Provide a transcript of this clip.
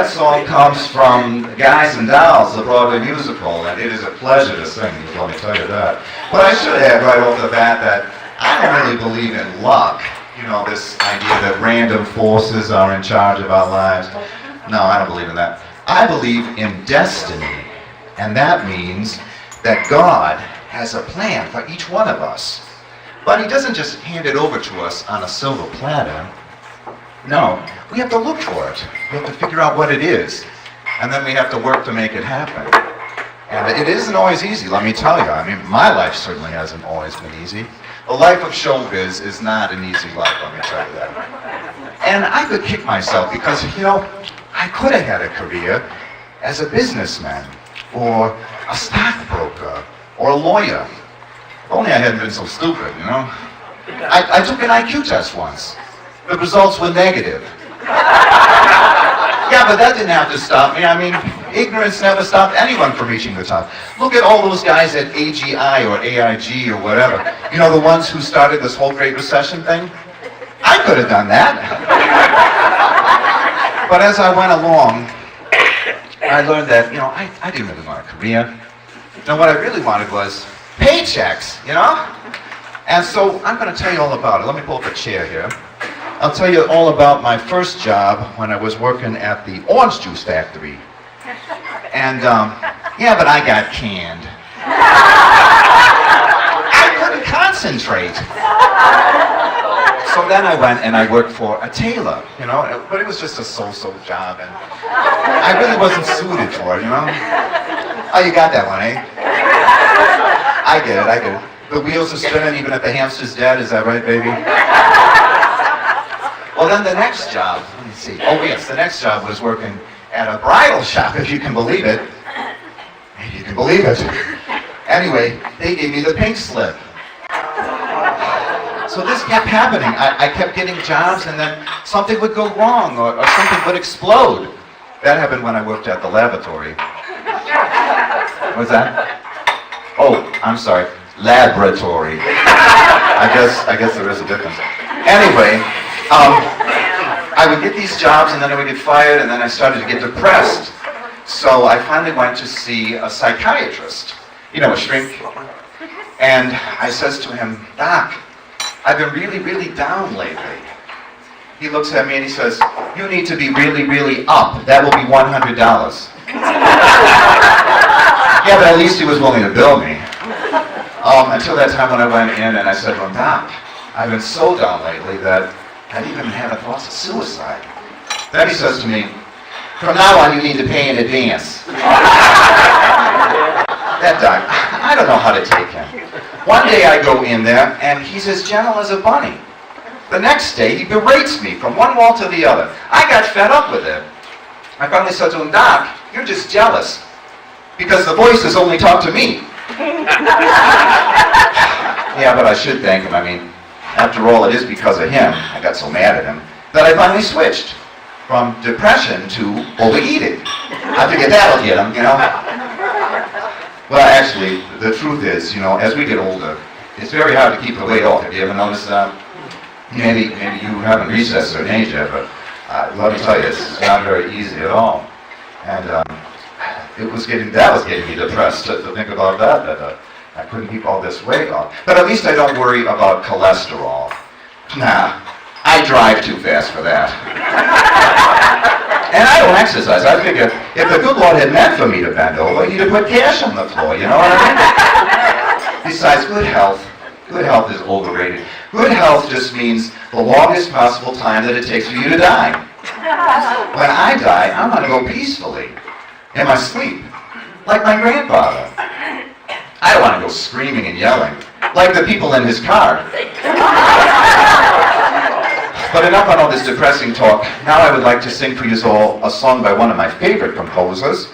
that song comes from Guys and Dolls, the Broadway musical, and it is a pleasure to sing, let me tell you that. But I should add right off the bat that I don't really believe in luck. You know, this idea that random forces are in charge of our lives. No, I don't believe in that. I believe in destiny, and that means that God has a plan for each one of us. But he doesn't just hand it over to us on a silver platter. No, we have to look for it. We have to figure out what it is. And then we have to work to make it happen. And it isn't always easy, let me tell you. I mean, my life certainly hasn't always been easy. The life of showbiz is not an easy life, let me tell you that. And I could kick myself because, you know, I could have had a career as a businessman, or a stockbroker, or a lawyer. If only I hadn't been so stupid, you know? I took an IQ test once. The results were negative. Yeah, but that didn't have to stop me. I mean, ignorance never stopped anyone from reaching the top. Look at all those guys at AGI or AIG or whatever. You know, the ones who started this whole Great Recession thing? I could have done that. But as I went along, I learned that, you know, I didn't really want a career. And what I really wanted was paychecks, you know? And so I'm going to tell you all about it. Let me pull up a chair here. I'll tell you all about my first job when I was working at the orange juice factory. And, yeah, but I got canned. I couldn't concentrate. So then I went and I worked for a tailor, you know, but it was just a so-so job, and I really wasn't suited for it, you know? Oh, you got that one, eh? I get it. The wheels are spinning even if the hamster's dead, is that right, baby? Well, then the next job, let me see. Oh, yes, the next job was working at a bridal shop, if you can believe it. Maybe you can believe it. Anyway, they gave me the pink slip. So this kept happening. I kept getting jobs, and then something would go wrong, or something would explode. That happened when I worked at the lavatory. What's that? Oh, I'm sorry. Laboratory. I guess there is a difference. Anyway, I would get these jobs, and then I would get fired, and then I started to get depressed. So I finally went to see a psychiatrist, you know, a shrink. And I says to him, Doc, I've been really, really down lately. He looks at me and he says, you need to be really, really up. That will be $100. Yeah, but at least he was willing to bill me. Until that time when I went in and I said, well, Doc, I've been so down lately that I've even had a thought of suicide. Then he says to me, from now on you need to pay in advance. That doc, I don't know how to take him. One day I go in there and he's as gentle as a bunny. The next day he berates me from one wall to the other. I got fed up with it. I finally said to him, Doc, you're just jealous because the voices only talk to me. Yeah, but I should thank him. I mean, after all, it is because of him, I got so mad at him, that I finally switched from depression to overeating. I figured that'll get him, you know. Well, actually, the truth is, you know, as we get older, it's very hard to keep the weight off. Have you ever noticed that? Maybe you haven't reached that certain age yet, but let me tell you, it's not very easy at all. And that was getting me depressed to think about that I couldn't keep all this weight off. But at least I don't worry about cholesterol. Nah, I drive too fast for that. And I don't exercise. I figure if the good Lord had meant for me to bend over, he'd have put cash on the floor, you know what I mean? Besides, good health is overrated. Good health just means the longest possible time that it takes for you to die. When I die, I'm going to go peacefully, in my sleep, like my grandfather. I don't want to go screaming and yelling, like the people in his car. But enough on all this depressing talk. Now I would like to sing for you all a song by one of my favorite composers,